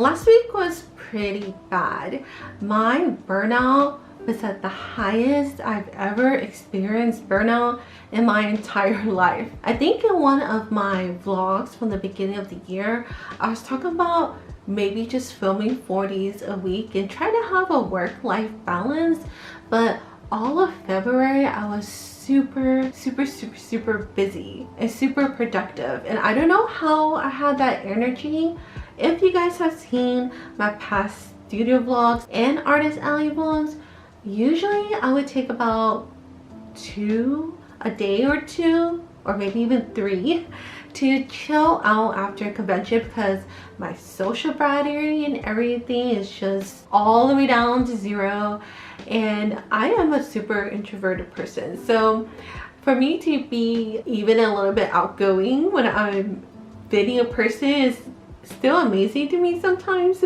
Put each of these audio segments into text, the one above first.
Last week was pretty bad. My burnout was at the highest I've ever experienced burnout in my entire life. I think in one of my vlogs from the beginning of the year, I was talking about maybe just filming 4 days a week and trying to have a work-life balance, but all of February I was super busy and super productive, and I don't know how I had that energy. If you guys have seen my past studio vlogs and artist alley vlogs, usually I would take about a day or two, or maybe even 3, to chill out after a convention, because my social battery and everything is just all the way down to 0, and I am a super introverted person. So for me to be even a little bit outgoing when I'm dating a person is still amazing to me sometimes.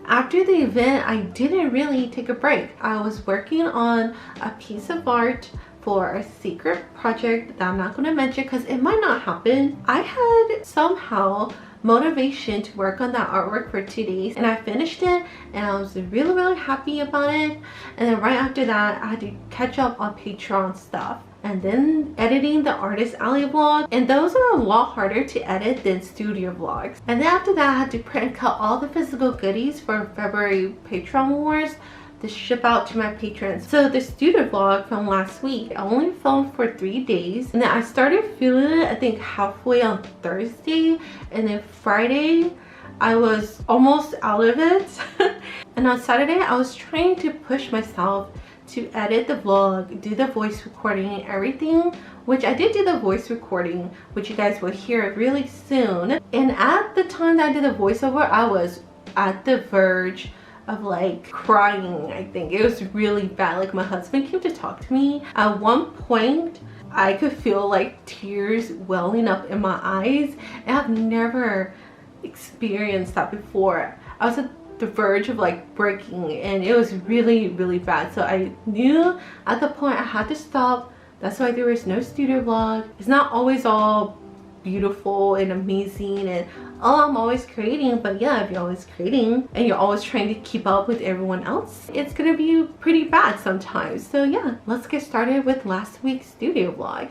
After the event, I didn't really take a break. I was working on a piece of art for a secret project that I'm not going to mention because it might not happen. I had somehow motivation to work on that artwork for 2 days, and I finished it, and I was really happy about it. And then right after that, I had to catch up on Patreon stuff, and then editing the Artist Alley vlog, and those are a lot harder to edit than studio vlogs. And then after that, I had to print and cut all the physical goodies for February Patreon Awards to ship out to my patrons. So the studio vlog from last week, I only filmed for 3 days, and then I started feeling it I think halfway on Thursday, and then Friday I was almost out of it. And on Saturday I was trying to push myself to edit the vlog, do the voice recording and everything, which I did do the voice recording, which you guys will hear really soon. And at the time that I did the voiceover, I was at the verge of like crying. I think it was really bad. Like, my husband came to talk to me. At one point I could feel like tears welling up in my eyes, and I've never experienced that before. I was at the verge of like breaking, and it was really bad. So I knew at the point I had to stop. That's why there was no studio vlog. It's not always all beautiful and amazing and I'm always creating, but yeah, if you're always creating and you're always trying to keep up with everyone else, it's gonna be pretty bad sometimes. So yeah, let's get started with last week's studio vlog.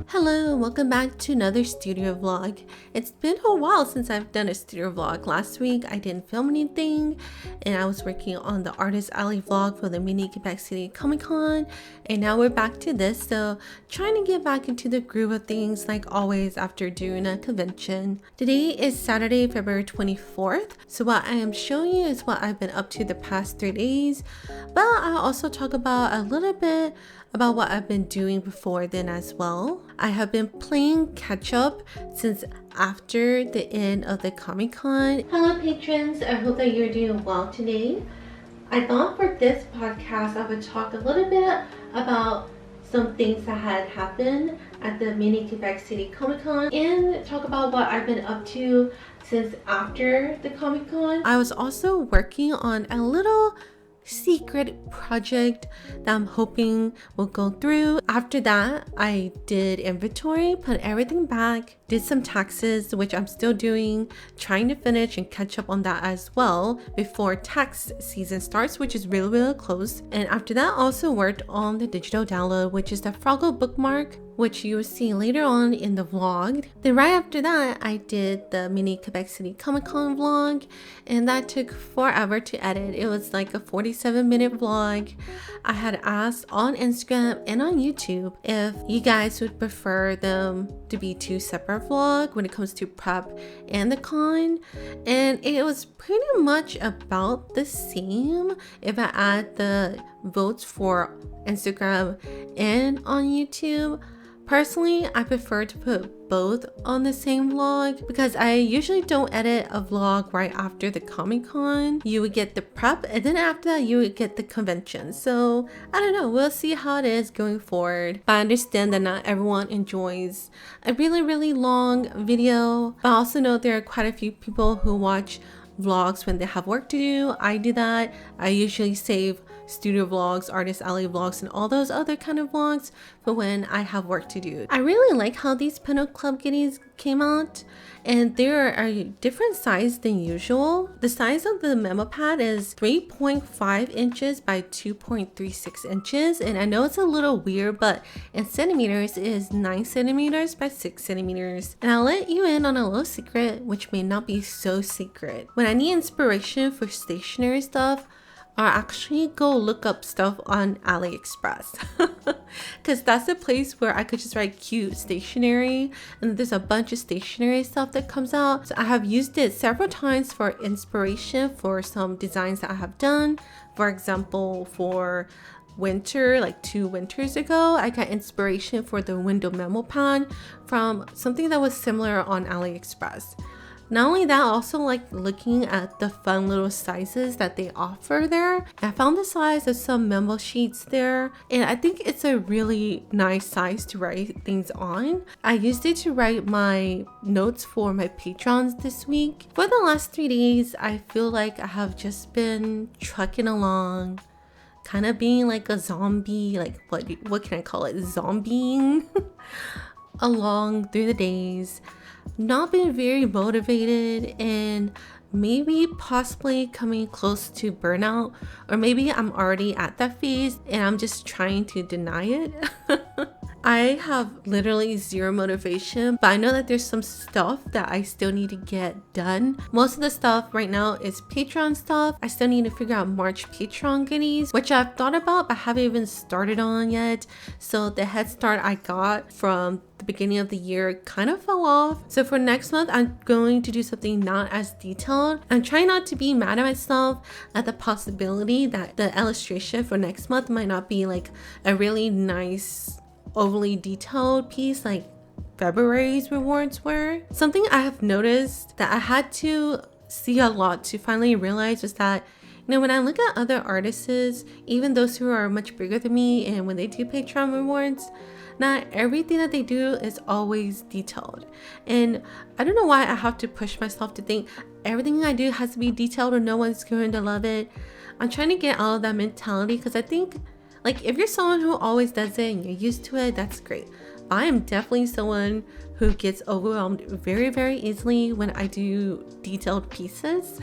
Hello and welcome back to another studio vlog. It's been a while since I've done a studio vlog. Last week I didn't film anything, and I was working on the Artist Alley vlog for the mini Quebec City Comic Con, and now we're back to this. So trying to get back into the groove of things like always after doing a convention. Today is Saturday, February 24th. So what I am showing you is what I've been up to the past 3 days, but I'll also talk about a little bit about what I've been doing before then as well. I have been playing catch up since after the end of the Comic-Con. Hello patrons, I hope that you're doing well today. I thought for this podcast I would talk a little bit about some things that had happened at the mini Quebec City Comic-Con and talk about what I've been up to since after the Comic-Con. I was also working on a little secret project that I'm hoping will go through. After that, I did inventory, put everything back, did some taxes, which I'm still doing, trying to finish and catch up on that as well before tax season starts, which is really close. And after that, also worked on the digital download, which is the Froggle bookmark, which you will see later on in the vlog. Then right after that, I did the mini Quebec City Comic Con vlog, and that took forever to edit. It was like a 47-minute vlog. I had asked on Instagram and on YouTube if you guys would prefer them to be 2 separate vlogs when it comes to prep and the con, and it was pretty much about the same if I add the votes for Instagram and on YouTube. Personally, I prefer to put both on the same vlog because I usually don't edit a vlog right after the Comic-Con. You would get the prep, and then after that you would get the convention. So I don't know, we'll see how it is going forward. But I understand that not everyone enjoys a really long video, but I also know there are quite a few people who watch vlogs when they have work to do. I do that. I usually save studio vlogs, artist alley vlogs, and all those other kind of vlogs for when I have work to do. I really like how these Pinnacle Club goodies came out, and they are a different size than usual. The size of the memo pad is 3.5 inches by 2.36 inches, and I know it's a little weird, but in centimeters it is 9 centimeters by 6 centimeters. And I'll let you in on a little secret, which may not be so secret. When I need inspiration for stationery stuff, I actually go look up stuff on AliExpress because that's the place where I could just write cute stationery, and there's a bunch of stationery stuff that comes out. So I have used it several times for inspiration for some designs that I have done. For example, for winter, like 2 winters ago, I got inspiration for the window memo pad from something that was similar on AliExpress. Not only that, I also like looking at the fun little sizes that they offer there. I found the size of some memo sheets there, and I think it's a really nice size to write things on. I used it to write my notes for my patrons this week. For the last 3 days, I feel like I have just been trucking along, kind of being like a zombie, like what can I call it? Zombieing along through the days. Not been very motivated, and maybe possibly coming close to burnout, or maybe I'm already at that phase and I'm just trying to deny it. I have literally zero motivation, but I know that there's some stuff that I still need to get done. Most of the stuff right now is Patreon stuff. I still need to figure out March Patreon goodies, which I've thought about but haven't even started on yet. So the head start I got from the beginning of the year kind of fell off. So for next month, I'm going to do something not as detailed. I'm trying not to be mad at myself at the possibility that the illustration for next month might not be like a really nice, overly detailed piece like February's rewards were. Something I have noticed that I had to see a lot to finally realize was that, you know, when I look at other artists, even those who are much bigger than me, and when they do Patreon rewards, not everything that they do is always detailed. And I don't know why I have to push myself to think everything I do has to be detailed or no one's going to love it. I'm trying to get out of that mentality, because I think, like, if you're someone who always does it and you're used to it, that's great. I am definitely someone who gets overwhelmed very, very easily when I do detailed pieces.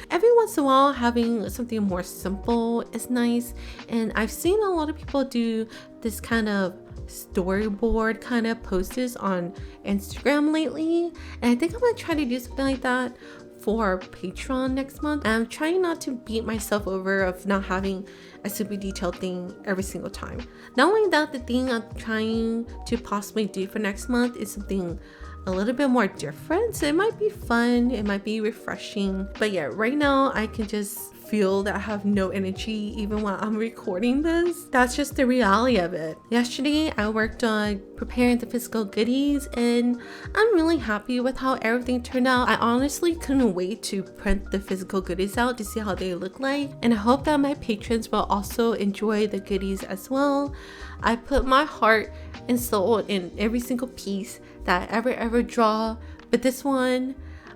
Every once in a while, having something more simple is nice. And I've seen a lot of people do this kind of storyboard kind of posts on Instagram lately. And I think I'm going to try to do something like that for Patreon next month. And I'm trying not to beat myself over of not having a super detailed thing every single time. Not only that, the thing I'm trying to possibly do for next month is something a little bit more different. So it might be fun, it might be refreshing. But yeah, right now I can just feel that I have no energy even while I'm recording this. That's just the reality of it. Yesterday I worked on preparing the physical goodies, and I'm really happy with how everything turned out. I honestly couldn't wait to print the physical goodies out to see how they look like, and I hope that my patrons will also enjoy the goodies as well. I put my heart and soul in every single piece that I ever draw, but this one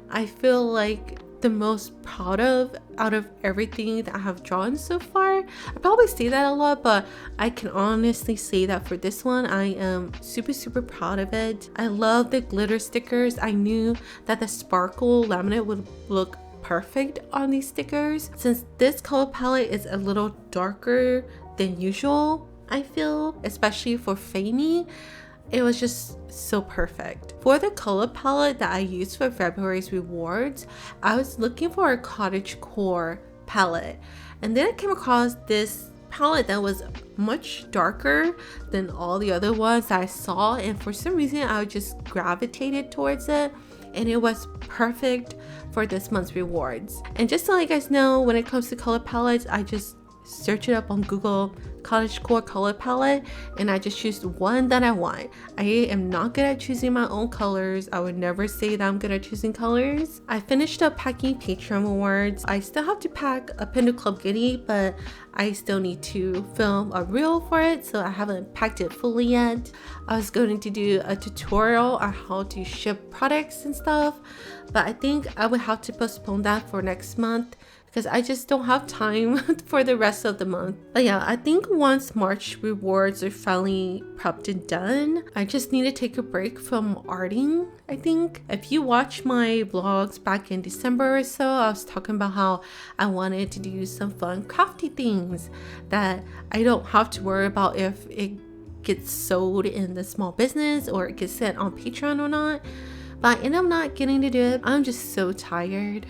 I feel like the most proud of out of everything that I have drawn so far. I probably say that a lot, but I can honestly say that for this one, I am super proud of it. I love the glitter stickers. I knew that the sparkle laminate would look perfect on these stickers. Since this color palette is a little darker than usual, I feel, especially for Fanny, it was just so perfect. For the color palette that I used for February's rewards, I was looking for a cottagecore palette, and then I came across this palette that was much darker than all the other ones that I saw, and for some reason I just gravitated towards it, and it was perfect for this month's rewards. And just to let you guys know, when it comes to color palettes, I just search it up on Google, cottagecore color palette, and I just choose one that I want. I am not good at choosing my own colors. I would never say that I'm good at choosing colors. I finished up packing Patreon rewards. I still have to pack a Pinnacle Club goodie, but I still need to film a reel for it, so I haven't packed it fully yet. I was going to do a tutorial on how to ship products and stuff, but I think I would have to postpone that for next month, because I just don't have time for the rest of the month. But yeah, I think once March rewards are finally prepped and done, I just need to take a break from arting. I think if you watch my vlogs back in December or so, I was talking about how I wanted to do some fun crafty things that I don't have to worry about if it gets sold in the small business or it gets sent on Patreon or not. But I end up not getting to do it. I'm just so tired.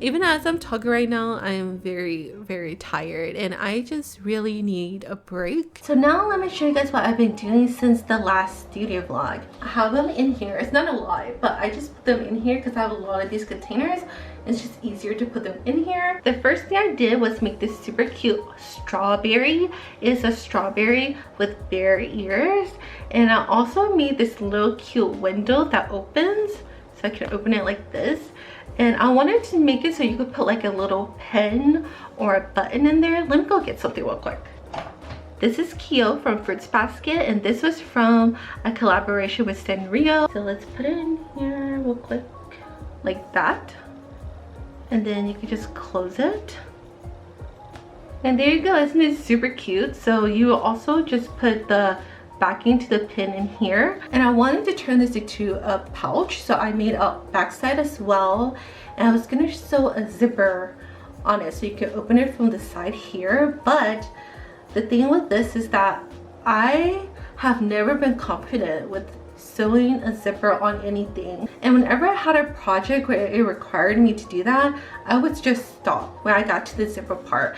Even as I'm talking right now, I am very, very tired and I just really need a break. So now let me show you guys what I've been doing since the last studio vlog. I have them in here. It's not a lot, but I just put them in here because I have a lot of these containers. It's just easier to put them in here. The first thing I did was make this super cute strawberry. It's a strawberry with bear ears. And I also made this little cute window that opens. So I can open it like this. And I wanted to make it so you could put like a little pen or a button in there. Let me go get something real quick. This is Kyo from Fruits Basket, and this was from a collaboration with Sanrio. So let's put it in here real quick, like that. And then you can just close it. And there you go, isn't it super cute? So you also just put the backing to the pin in here. And I wanted to turn this into a pouch, so I made a backside as well. And I was gonna sew a zipper on it so you can open it from the side here. But the thing with this is that I have never been confident with sewing a zipper on anything, and whenever I had a project where it required me to do that, I would just stop when I got to the zipper part.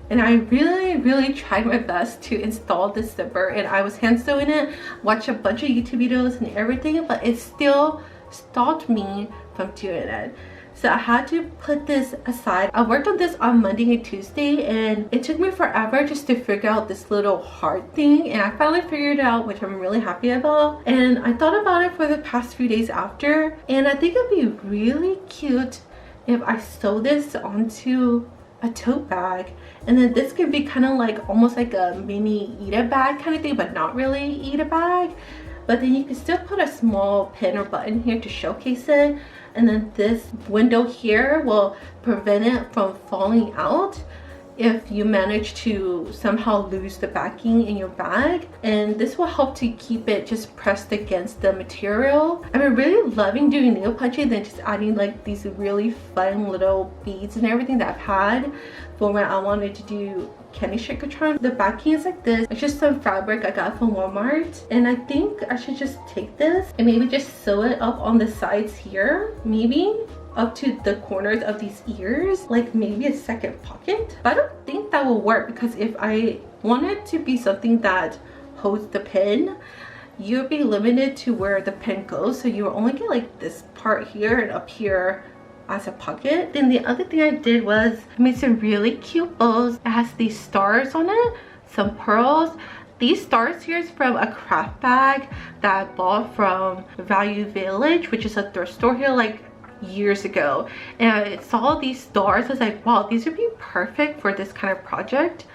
And I really tried my best to install this zipper, and I was hand sewing it, watched a bunch of YouTube videos and everything, but it still stopped me from doing it. So I had to put this aside. I worked on this on Monday and Tuesday, and it took me forever just to figure out this little heart thing, and I finally figured it out, which I'm really happy about. And I thought about it for the past few days after, and I think it'd be really cute if I sew this onto a tote bag, and then this could be kind of like almost like a mini eat-a bag kind of thing, but not really eat-a bag. But then you can still put a small pin or button here to showcase it. And then this window here will prevent it from falling out if you manage to somehow lose the backing in your bag. And this will help to keep it just pressed against the material. I've been really loving doing nail punching, then just adding like these really fun little beads and everything that I've had for when I wanted to do candy shaker charm. The backing is like this. It's just some fabric I got from Walmart, and I think I should just take this and maybe just sew it up on the sides here, maybe up to the corners of these ears, like maybe a second pocket. But I don't think that will work, because if I want it to be something that holds the pin, you'll be limited to where the pin goes, so you'll only get like this part here and up here as a pocket. Then the other thing I did was I made some really cute bows. It has these stars on it, some pearls. These stars here is from a craft bag that I bought from Value Village, which is a thrift store here like years ago. And I saw these stars. I was like, wow, these would be perfect for this kind of project.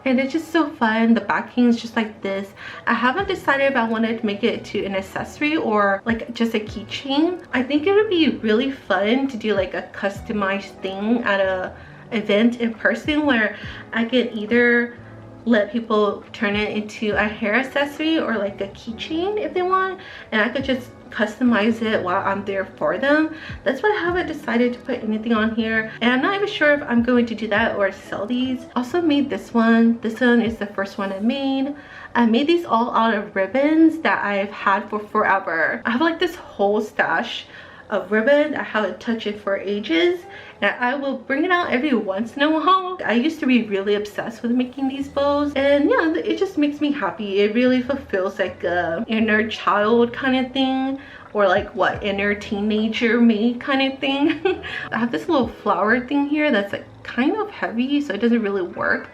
And it's just so fun. The backing is just like this. I haven't decided if I wanted to make it to an accessory or like just a keychain. I think it would be really fun to do like a customized thing at a event in person, where I could either let people turn it into a hair accessory or like a keychain if they want, and I could just customize it while I'm there for them. That's why I haven't decided to put anything on here, and I'm not even sure if I'm going to do that or sell these. Also made this one. This one is the first one I made. I made these all out of ribbons that I've had for forever. I have like this whole stash of ribbon. I haven't touched it for ages, and I will bring it out every once in a while. I used to be really obsessed with making these bows, and yeah, it just makes me happy. It really fulfills like a inner child kind of thing, or like what inner teenager me kind of thing. I have this little flower thing here that's like kind of heavy, so it doesn't really work.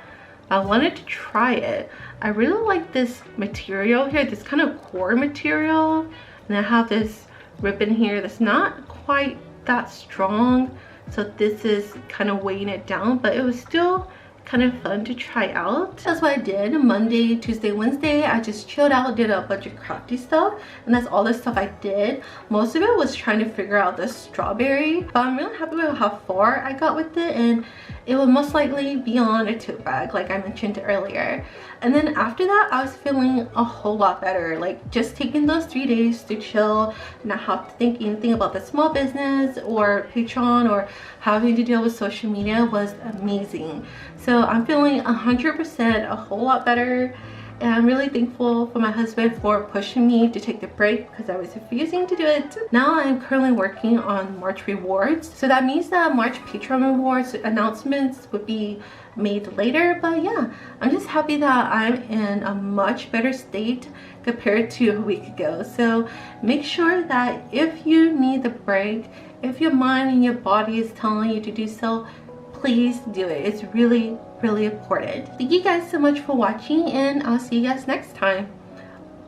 I wanted to try it. I really like this material here, this kind of cord material, and I have this ribbon here that's not quite that strong, so this is kind of weighing it down, but it was still kind of fun to try out. That's what I did. Monday, Tuesday, Wednesday, I just chilled out, did a bunch of crafty stuff, and that's all the stuff I did. Most of it was trying to figure out the strawberry, but I'm really happy with how far I got with it, and it will most likely be on a tote bag like I mentioned earlier. And then after that, I was feeling a whole lot better. Like just taking those 3 days to chill, not have to think anything about the small business or Patreon or having to deal with social media was amazing. So I'm feeling 100% a whole lot better. And I'm really thankful for my husband for pushing me to take the break because I was refusing to do it. Now I'm currently working on March rewards. So that means that March Patreon rewards announcements would be made later. But yeah, I'm just happy that I'm in a much better state compared to a week ago. So make sure that if you need the break, if your mind and your body is telling you to do so, please do it. It's really important. Thank you guys so much for watching, and I'll see you guys next time.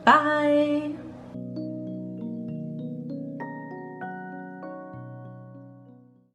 Bye.